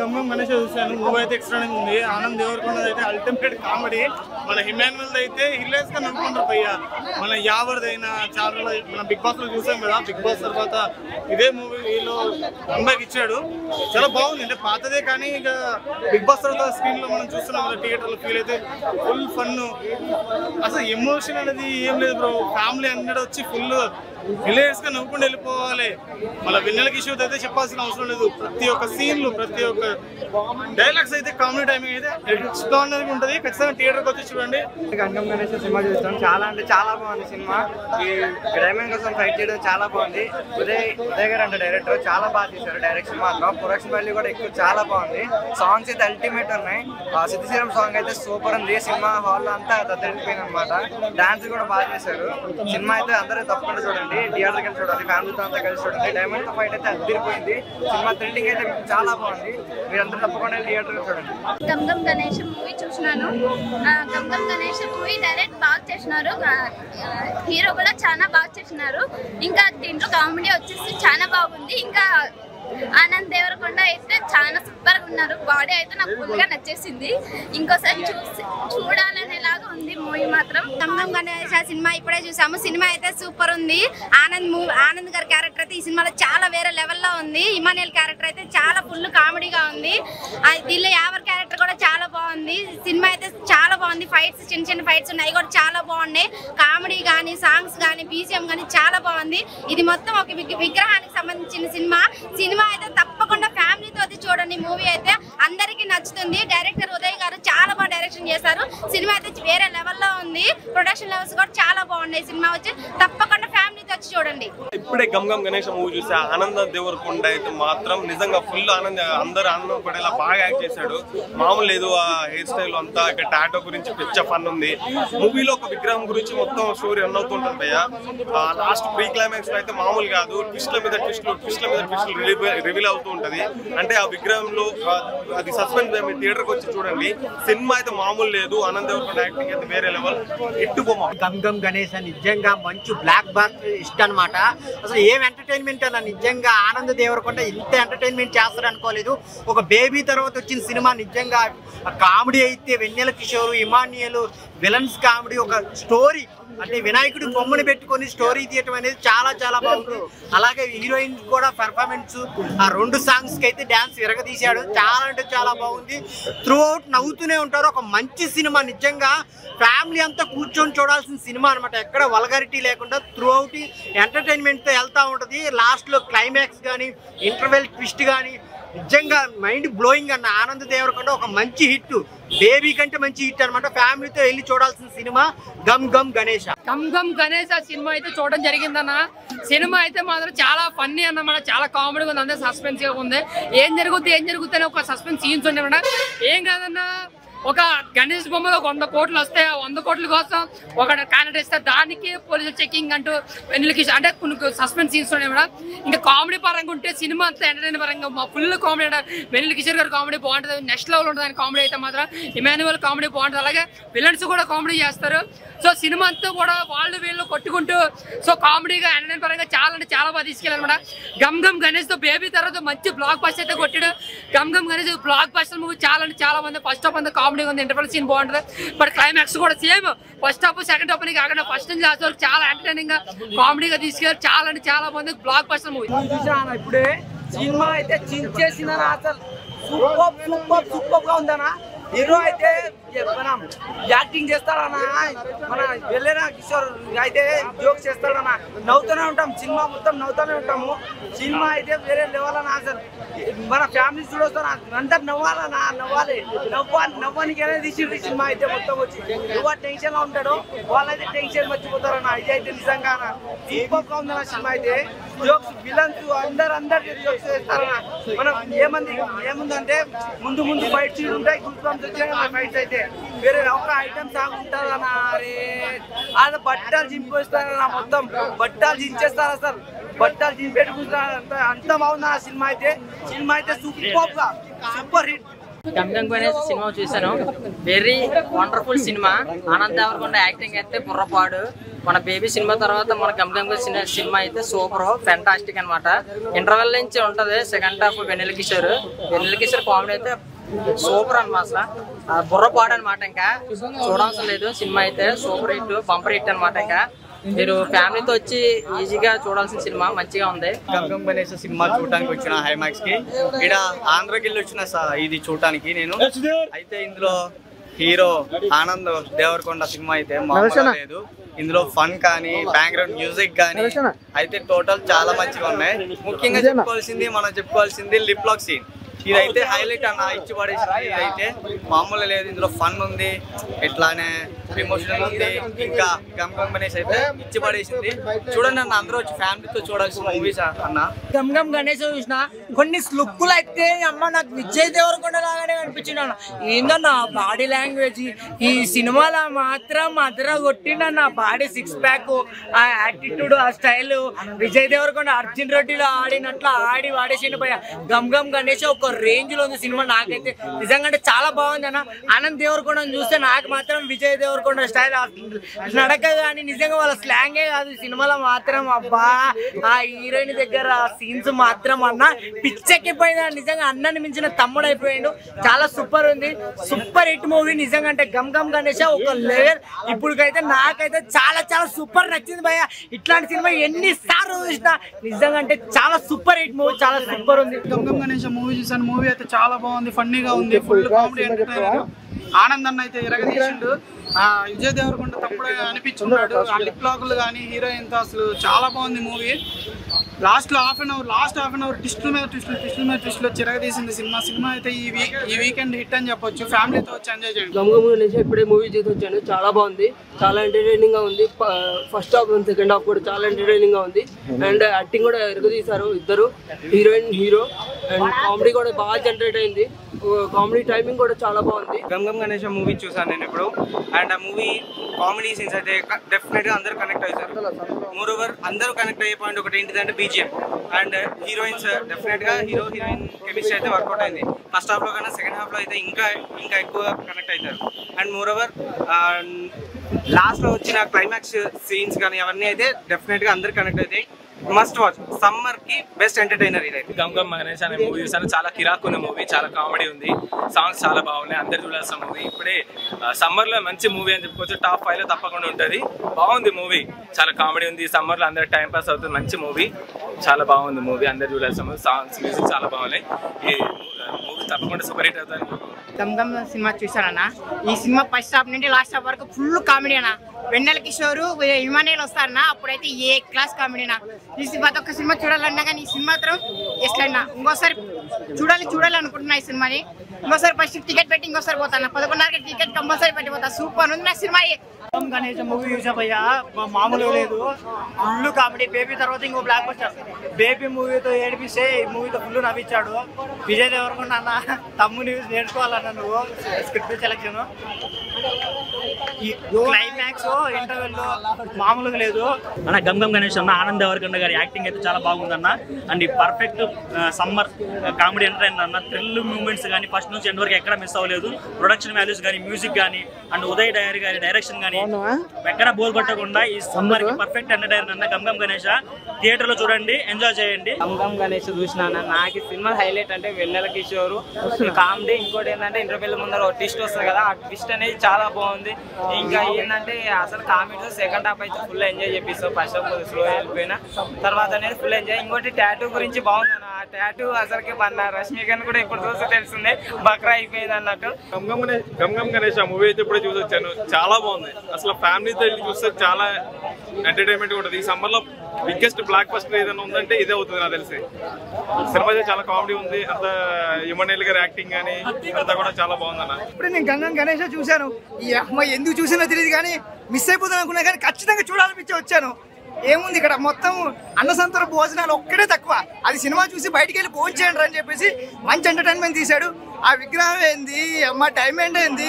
గమ్మం గణేష్ చూసాను. మూవీ అయితే ఎక్స్ట్రానింగ్ ఉంది. ఆనంద్ దేవరకొండ అయితే అల్టిమేట్ కామెడీ. మన హిమాన్యువల్ అయితే హిలేస్ గా నవ్వుకుంటారు పయ్య. మన యావర్దైనా చాలా మన బిగ్ బాస్ లో చూసాం కదా. బిగ్ బాస్ తర్వాత ఇదే మూవీలో అమ్మాయికి ఇచ్చాడు. చాలా బాగుంది. అంటే పాతదే కానీ ఇక బిగ్ బాస్ తర్వాత స్క్రీన్ లో మనం చూస్తున్నాం కదా, థియేటర్ లో ఫీల్ అయితే ఫుల్ ఫన్. అసలు ఎమోషన్ అనేది ఏం లేదు బ్రో. ఫ్యామిలీ అందరూ వచ్చి ఫుల్ హిలేరియస్ గా నవ్వుకుంటూ వెళ్ళిపోవాలి. మళ్ళీ వెన్నెల కిషోర్ అయితే చెప్పాల్సిన అవసరం లేదు. ప్రతి ఒక్క సీన్లు, ప్రతి ఒక్క డైలాగ్స్ అయితే కామెడీ టైమింగ్ అయితే ఎక్స్ట్రాడినరీగా ఉంటుంది. ఖచ్చితంగా థియేటర్కి వచ్చి చూడండి. గంగం గణేష్ సినిమా చూస్తాం. చాలా అంటే చాలా బాగుంది సినిమా. ఈ గ్రామీణ కోసం ఫైట్ చేయడం చాలా బాగుంది. ఉదయ్ గారు అంటే డైరెక్టర్ చాలా బాగా చేశారు. డైరెక్షన్ మాత్రం ప్రొడక్షన్ వాల్యూ కూడా ఎక్కువ చాలా బాగుంది. సాంగ్స్ అయితే అల్టిమేట్ ఉన్నాయి. సిద్ధ శ్రీరామ్ సాంగ్ అయితే సూపర్ ఉంది. సినిమా హాల్ అంతా దద్దరిపోయింది అనమాట. డాన్స్ కూడా బాగా చేశారు. సినిమా అయితే అందరూ తప్పకుండా చూడండి. థియేటర్కి వెళ్ళి చూడాలి. ఫ్యామిలీతో అంతా కలిసి చూడండి. డైమండ్ తో ఫైట్ అయితే అదిరిపోయింది. సినిమా థ్రిల్లింగ్ అయితే చాలా బాగుంది. మీరందరూ తప్పకుండా థియేటర్కి చూడండి. గంగం గణేష్ మూవీ చూసినాను. గంగం గణేష్ మూవీ డైరెక్ట్ బాగా చేసినారు. హీరో కూడా చాలా బాగా చేసినారు. ఇంకా దీంట్లో కామెడీ వచ్చేసి చాలా బాగుంది. ఇంకా ఆనంద్ దేవరకొండ అయితే చాలా సూపర్ గా ఉన్నారు. బాడీ అయితే నాకు ఫుల్ గా నచ్చేసింది. ఇంకోసారి చూడాలనేలాగా ఉంది మూవీ మాత్రం. గంగం గణేష్ సినిమా ఇప్పుడే చూసాము. సినిమా అయితే సూపర్ ఉంది. ఆనంద్ గారి క్యారెక్టర్ అయితే ఈ సినిమాలో చాలా వేరే లెవెల్లో ఉంది. ఇమానియల్ క్యారెక్టర్ అయితే చాలా ఫుల్ కామెడీగా ఉంది. దీనిలో యావర్ క్యారెక్టర్ కూడా చాలా బాగుంది. సినిమా అయితే చాలా బాగుంది. ఫైట్స్ చిన్న చిన్న ఫైట్స్ ఉన్నాయి కూడా చాలా బాగున్నాయి. కామెడీ కానీ సాంగ్స్ కానీ బీజిఎం కానీ చాలా బాగుంది. ఇది మొత్తం ఒక విగ్రహానికి సంబంధించిన సినిమా అయితే తప్పకుండా ఫ్యామిలీతో చూడండి. మూవీ అయితే అందరికీ నచ్చుతుంది. డైరెక్టర్ ఉదయ్ గారు చాలా బాగా డైరెక్షన్ చేశారు. సినిమా అయితే వేరే లెవెల్లో ఉంది. ప్రొడక్షన్ లెవెల్స్ కూడా చాలా బాగున్నాయి. సినిమా వచ్చి తప్పకుండా ఫ్యామిలీతో వచ్చి చూడండి. ఇప్పుడే గంగం గణేష్ మూవీ చూసా. ఆనంద్ దేవరకొండ అయితే మాత్రం నిజంగా ఫుల్ అందరూ ఆనందం పడేలా బాగా యాక్ట్ చేశాడు. మామూలు లేదు. ఆ హెయిర్ స్టైల్ అంతా ఇక్కడ టాటో గురించి పిచ్చ ఫన్ ఉంది. మూవీలో ఒక విగ్రహం గురించి మొత్తం స్టోరీ రన్ అవుతుంటుంది భయ్య. లాస్ట్ ప్రీ క్లైమాక్స్ లో అయితే మామూలు కాదు. ట్విస్ట్ల మీద ట్విస్ట్లు రివీల్ అవుతూ ఉంటది. అంటే ఆ విగ్రహంలో అది సస్పెన్స్ థియేటర్కి వచ్చి చూడండి. సినిమా అయితే మామూలు లేదు. ఆనంద్ దేవరకొండ యాక్టింగ్ అయితే వేరే లెవెల్. ఇట్టుబొమ్మ గంగం గణేష్ నిజంగా మంచి బ్లాక్ బాస్టర్ ఇష్టం అనమాట. అసలు ఏం ఎంటర్టైన్మెంట్ అన్న. నిజంగా ఆనంద్ దేవరకొండ ఇంత ఎంటర్టైన్మెంట్ చేస్తారు అనుకోలేదు. ఒక బేబీ తర్వాత వచ్చిన సినిమా నిజంగా కామెడీ అయితే వెన్నెల కిషోర్, ఇమానియల్ విలన్స్ కామెడీ, ఒక స్టోరీ అంటే వినాయకుడి బొమ్మను పెట్టుకొని స్టోరీ తీయటం అనేది చాలా చాలా బాగుంది. అలాగే హీరోయిన్ కూడా పెర్ఫార్మెన్స్, ఆ 2 సాంగ్స్ కి అయితే డాన్స్ విరగదీశాడు. చాలా అంటే చాలా బాగుంది. త్రూ అవుట్ నవ్వుతూనే ఉంటారు. ఒక మంచి సినిమా. నిజంగా ఫ్యామిలీ అంతా కూర్చొని చూడాల్సిన సినిమా అనమాట. ఎక్కడ వల్గారిటీ లేకుండా త్రూ అవుట్ ఎంటర్టైన్మెంట్ తో వెళ్తా ఉంటది. లాస్ట్ లో క్లైమాక్స్ కానీ ఇంటర్వెల్ ట్విస్ట్ కానీ నిజంగా మైండ్ బ్లోయింగ్ అన్న. ఆనంద్ దేవరకొండ ఒక మంచి హిట్. బేబీ కంటే మంచి హిట్ అనమాట. ఫ్యామిలీతో వెళ్ళి చూడాల్సిన సినిమా గమ్ గమ్ గణేష్. గమ్ గణేష్ సినిమా అయితే చూడడం జరిగిందన్న. సినిమా అయితే మాత్రం చాలా ఫన్నీ అన్నమాట. చాలా కామెడీగా ఉంది. అందరూ సస్పెన్స్ గా ఉంది. ఏం జరుగుద్ది అని ఒక సస్పెన్స్ సీన్స్ ఉండేమాట. ఏం కాదన్నా, ఒక గణేష్ బొమ్మలో 100 కోట్లు వస్తే 100 కోట్ల కోసం ఒక క్యాండిడేట్ ఇస్తే దానికి పోలీసులు చెకింగ్ అంటూ వెన్నెలకి అంటే కొన్ని సస్పెన్స్ సీన్స్ ఉన్నాయి మేడం. ఇంకా కామెడీ పరంగా ఉంటే సినిమా అంతా ఎంటర్టైన్ పరంగా ఫుల్ కామెడీ. వెన్నెల కిషోర్ గారు కామెడీ బాగుంటుంది. నెక్స్ట్ లెవెల్ ఉంటుంది కామెడీ అయితే మాత్రం. ఇమాన్యువల్ కామెడీ బాగుంటుంది. అలాగే విలన్స్ కూడా కామెడీ చేస్తారు. సో సినిమా అంతా కూడా వాళ్ళు వీళ్ళు కొట్టుకుంటూ సో కామెడీగా ఎంటర్టైన్ పరంగా చాలా అంటే చాలా బాగా తీసుకెళ్ళాలన్నమాట. గమ్ గమ్ గణేష్ తో బేబీ తర్వాత మంచి బ్లాక్ బస్టర్ అయితే కొట్టాడు. Gam Gam Ganesh blockbuster movie చాలా అంటే చాలా మంది. ఫస్ట్ హాఫ్ అంతా కామెడీ ఉంది. ఇంటర్వెల్ సీన్ బాగుంటుంది. బట్ క్లైమాక్స్ కూడా same first half second half అని కాకుండా ఫస్ట్ నుంచి లాస్ట్ వరకు చాలా ఎంటర్టైనింగ్ గా కామెడీగా తీసుకెళ్ళి చాలా అంటే చాలా మంది బ్లాక్ బస్టర్ మూవీ చూసాను. ఇప్పుడే సినిమా అయితే చించేసిందనా. అసలు సూపర్ గా ఉందనా. హీరో అయితే మనం యాక్టింగ్ చేస్తాడన్నా. మన వెళ్ళేనా కిషోర్ అయితే జోక్స్ చేస్తాడన్నా. నవ్వుతూనే ఉంటాం. సినిమా మొత్తం నవ్వుతూనే ఉంటాము. సినిమా అయితే వేరే లెవెల్ అన్న. అసలు మన ఫ్యామిలీ చూడొస్తాను. అందరు నవ్వాలన్నా. నవ్వానికి అనేది తీసిండు సినిమా అయితే మొత్తం వచ్చి. ఎవరు టెన్షన్ లో ఉంటాడో వాళ్ళైతే టెన్షన్ మర్చిపోతారన్న. ఇది అయితే నిజంగా సూపర్ గా ఉందన్న సినిమా అయితే. జోక్స్ విలన్స్ అందరు జోక్స్ చేస్తారన్న. మనం ఏముందంటే ముందు ఫైట్ సీన్ ఉంటాయి. గుర్తు వచ్చాయి ఫైట్స్ అయితే. వేరే ఒక ఐటమ్ సాంగ్ ఉంటుందన్న. అరే అది బట్టలు చింపేస్తారన్న. మొత్తం బట్టలు చించేస్తారు. అసలు బట్టలు చింపెట్టుకుంటారు. అంత బాగుంది ఆ సినిమా అయితే. Super hit. Gam Ganesh cinema చూశాను. Very wonderful cinema. Anand Deverakonda acting అయితే బుర్రపాడు. మన బేబీ సినిమా తర్వాత మన గమ్ సినిమా అయితే సూపర్ ఫెంటాస్టిక్ అనమాట. ఇంటర్వెల్ నుంచి ఉంటది. Second half Vennela Kishore comedy అయితే సూపర్ అనమాట. అసలు బుర్రపాడు అనమాట. ఇంకా చూడవసరం లేదు. సినిమా అయితే సూపర్ హిట్, బంపర్ హిట్ అనమాట. ఇంకా మీరు ఫ్యామిలీతో వచ్చి ఈజీగా చూడాల్సిన సినిమా, మంచిగా ఉంది. గమ్ గణేష్ సినిమా చూడటానికి వచ్చిన హైమాక్స్ కి ఇక్కడ ఆంధ్రకి వెళ్ళి వచ్చిన ఇది చూడటానికి నేను. అయితే ఇందులో హీరో ఆనంద్ దేవరకొండ సినిమా అయితే మామూలుగా లేదు. ఇందులో ఫన్ కానీ బ్యాక్గ్రౌండ్ మ్యూజిక్ కానీ అయితే టోటల్ చాలా మంచిగా ఉన్నాయి. ముఖ్యంగా చెప్పుకోవాల్సింది లిప్ లాక్ సీన్. ఇదైతే హైలైట్ అన్న, ఇచ్చి పడేసింది. ఇదైతే మామూలు లేదు. ఇందులో ఫన్ ఉంది, ఎట్లానే ఎమోషనల్ ఉంది. ఇంకా గమ్ గణేష్ అయితే ఇచ్చి పడేసింది. చూడండి అన్న, అందరూ వచ్చి ఫ్యామిలీతో చూడాల్సిన మూవీస్ అన్న. గమ్ గణేష్ చూసిన కొన్ని లుక్కులు అయితే అమ్మ నాకు విజయ్ దేవరకొండ లాగానే అనిపించింది అన్న. ఏందన్న బాడీ లాంగ్వేజ్ ఈ సినిమాలో మాత్రం అదర కొట్టిండన్న. బాడీ సిక్స్ ప్యాక్, ఆ యాటిట్యూడ్, ఆ స్టైల్ విజయ్ దేవరకొండ అర్జున్ రెడ్డిలో ఆడినట్లు ఆడి వాడేసిండు భయ. గమ్ గణేష్ ఒక రేంజ్ లో ఉంది సినిమా. నాకైతే నిజంగా చాలా బాగుంది అన్న. ఆనంద్ దేవరకొండ చూస్తే నాకు మాత్రం విజయ్ దేవరకొండ స్టైల్ నడక కానీ నిజంగా వాళ్ళ స్లాంగే కాదు సినిమాలో మాత్రం. అబ్బా ఆ హీరోయిన్ దగ్గర సీన్స్ మాత్రం అన్న పిచ్చెక్కిపోయింది. నిజంగా అన్నని మించిన తమ్ముడు అయిపోయాడు. చాలా సూపర్ ఉంది, సూపర్ హిట్ మూవీ నిజంగా. అంటే గమ్ గణేష్ ఒక లెవెల్. ఇప్పుడుకైతే నాకైతే చాలా చాలా సూపర్ నచ్చింది భయ్య. ఇట్లాంటి సినిమా ఎన్నిసార్లు చూసినా నిజంగా అంటే చాలా సూపర్ హిట్ మూవీ, చాలా సూపర్ ఉంది. గమ్ గణేష్ మూవీ చూసాను. మూవీ అయితే చాలా బాగుంది, ఫన్నీగా ఉంది, ఫుల్ కామెడీ ఎంటర్టైనర్. ఆనంద్ అన్న అయితే ఎరగదీసిండు. విజయ్ దేవరకొండ తప్పుడు అనిపించున్నాడు. ఆ లిప్ లాక్లు కానీ హీరోయిన్ తో అసలు చాలా బాగుంది movie. Last half an hour ట్విస్టుల మీద ట్విస్టులు చిరగదీసింది సినిమా అయితే ఈ వీకెండ్ హిట్ అని చెప్పొచ్చు. ఫ్యామిలీతో వచ్చి ఎంజాయ్ చేయండి. గమ్ గణేష్ ఇప్పుడే మూవీ చూసి వచ్చాను. చాలా బాగుంది, చాలా ఎంటర్టైనింగ్ గా ఉంది. First half and second half కూడా చాలా ఎంటర్టైనింగ్ గా ఉంది. అండ్ యాక్టింగ్ కూడా ఎరగదీశారు ఇద్దరు, హీరోయిన్ హీరో. అండ్ కామెడీ కూడా బాగా జనరేట్ అయింది. కామెడీ టైమింగ్ కూడా చాలా బాగుంది. గమ్ గణేష్ మూవీ చూసాను నేను ఇప్పుడు. అండ్ ఆ మూవీ కామెడీ సీన్స్ అయితే డెఫినెట్ గా అందరూ కనెక్ట్ అవుతారు. మోరోవర్ అందరూ కనెక్ట్ అయ్యే పాయింట్ ఒకటి ఏంటిదంటే BGM అండ్ హీరోయిన్స్. డెఫినెట్ గా హీరోయిన్ కెమిస్ట్రీ అయితే వర్కౌట్ అయింది. ఫస్ట్ హాఫ్ లో కన్నా సెకండ్ హాఫ్ లో అయితే ఇంకా ఎక్కువ కనెక్ట్ అవుతారు. అండ్ మోరోవర్ లాస్ట్ లో వచ్చిన క్లైమాక్స్ సీన్స్ కానీ అవన్నీ అయితే డెఫినెట్ గా అందరు కనెక్ట్ అవుతాయి. Must watch. సమ్మర్ కి బెస్ట్ ఎంటర్టైనర్ ఇదైతే. గమ్ గణేష్ అనే మూవీ చూసాను. చాలా కిరాక్ ఉన్న మూవీ, చాలా కామెడీ ఉంది, సాంగ్స్ చాలా బాగున్నాయి. అందరు చూడాల్సిన మూవీ. ఇప్పుడే సమ్మర్ లో మంచి మూవీ అని చెప్పుకోవచ్చు. టాప్ 5 లో తప్పకుండా ఉంటుంది. బాగుంది మూవీ, చాలా కామెడీ ఉంది. సమ్మర్ లో అందరు టైం పాస్ అవుతుంది. మంచి మూవీ, చాలా బాగుంది మూవీ. అందరు చూడాల్సిన మూవీ. సాంగ్స్, మ్యూజిక్ చాలా బాగున్నాయి. ఈ మూవీ తప్పకుండా సూపర్ హిట్ అవుతుంది. గమ్ సినిమా చూసానన్న. ఈ సినిమా ఫస్ట్ హాఫ్ నుండి లాస్ట్ హాఫ్ వరకు ఫుల్ కామెడీ అన్న. వెన్నెల కిషోర్, ఇమానియల్ వస్తారన్న. అప్పుడైతే ఏ క్లాస్ కామెడీనా. ఈ ప్రతి ఒక్క సినిమా చూడాలన్నా కానీ ఈ సినిమా మాత్రం ఎట్లన్నా ఇంకోసారి చూడాలి అనుకుంటున్నా. ఈ సినిమాని ఇంకోసారి ఫస్ట్ టికెట్ పెట్టి ఇంకోసారి పోతాను. 11:30కి టికెట్ కంపల్సరీ పెట్టిపోతా. సూపర్ ఉంది నా సినిమా. గమ్ గణేష్ మూవీ చూసా భయ్యా, మామూలుగా లేదు. Full comedy. బేబీ తర్వాత ఇంకో బ్లాక్ బస్టర్. బేబీ మూవీతో ఏడిపిస్తే ఈ మూవీతో ఫుల్ నవ్వించాడు విజయ్ దేవరకొండ అన్న. తమ్ముని నేర్చుకోవాలన్న నువ్వు. స్క్రిప్ట్ సెలెక్షన్, క్లైమాక్స్, ఇంటర్వెల్ మామూలుగా లేదు అన్న. గమ్ గణేష్ అన్న, ఆనంద్ దేవరకొండ గారి యాక్టింగ్ అయితే చాలా బాగుందన్న. అండ్ ఈ పర్ఫెక్ట్ సమ్మర్ కామెడీ ఎంటర్టైనర్ అన్న. థ్రిల్ మూమెంట్స్ కానీ ఫస్ట్ నుంచి ఎండ్ వరకు ఎక్కడ మిస్ అవ్వలేదు. ప్రొడక్షన్ వాల్యూస్ కానీ, మ్యూజిక్ కానీ, అండ్ ఉదయ్ డైరీ గారి డైరెక్షన్ కానీ ఎక్కడ బోల్ కొట్టకుండా ఈ సమ్మర్ కి పర్ఫెక్ట్ ఎంటర్టైనర్ అన్న. గమ్ గణేష్ థియేటర్ లో చూడండి, ఎంజాయ్ చేయండి. గమ్ గణేష్ చూసినా నాకు సినిమా హైలైట్ అంటే వెన్నెల కిషోర్ కామెడీ. ఇంకోటి ఏంటంటే ఇంటర్వ్యూల ముందర ట్విస్ట్ వస్తుంది కదా, ఆ ట్విస్ట్ అనేది చాలా బాగుంది. ఇంకా ఏంటంటే అసలు కామెడీ సెకండ్ హాఫ్ అయితే ఫుల్ ఎంజాయ్ చేపిస్తాం. ఫస్ట్ హాఫ్ స్లో వెళ్ళిపోయినా తర్వాత అనేది ఫుల్ ఎంజాయ్. ఇంకోటి టాటూ గురించి బాగుంది. ఆ టాటూ అసలుకి మన రష్మికన్ కూడా ఇప్పుడు చూస్తే తెలిసిందే బక్రా అయిపోయింది అన్నట్టు. గమ్ గణేష్ ఆ మూవీ అయితే ఇప్పుడే చూసి వచ్చాను. చాలా బాగుంది. అసలు ఫ్యామిలీతో వెళ్ళి చూస్తే చాలా ఎంటర్టైన్మెంట్ ఉంటుంది. ఈ సమ్మర్ లో బిగ్గెస్ట్ బ్లాక్ బస్టర్ ఏదైనా ఉందంటే ఇదే అవుతుంది నాకు తెలిసి. సినిమా చాలా కామెడీ ఉంది. అంత ఇమానియల్ గారి యాక్టింగ్ కానీ అంతా కూడా చాలా బాగుందన్న. ఇప్పుడు నేను గమ్ గణేష్ చూశాను. ఈ అమ్మాయి ఎందుకు చూసినా తెలియదు కానీ మిస్ అయిపోతాను అనుకున్నా కానీ ఖచ్చితంగా చూడాలనిపించి వచ్చాను. ఏముంది ఇక్కడ మొత్తం అన్నసంతర భోజనాలు ఒక్కడే తక్కువ. అది సినిమా చూసి బయటికి వెళ్ళి భోజనం చేయండి అని చెప్పేసి మంచి ఎంటర్టైన్మెంట్ తీశాడు. ఆ విగ్రహం ఏంది అమ్మ, టైం ఏంటి,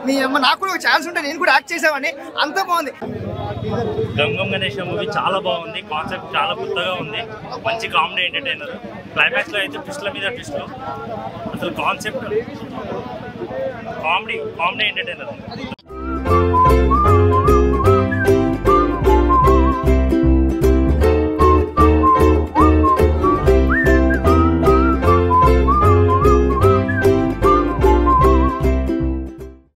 మీ అమ్మ నాకు కూడా ఒక ఛాన్స్ ఉంటే నేను కూడా యాక్ట్ చేసామని. అంత బాగుంది. గమ్ గణేష్ మూవీ చాలా బాగుంది. కాన్సెప్ట్ చాలా కొత్తగా ఉంది. మంచి కామెడీ ఎంటర్టైనర్. క్లైమాక్స్లో అయితే ట్విస్ట్ల మీద ట్విస్ట్లు, అసలు కాన్సెప్ట్ కామెడీ ఎంటర్టైనర్.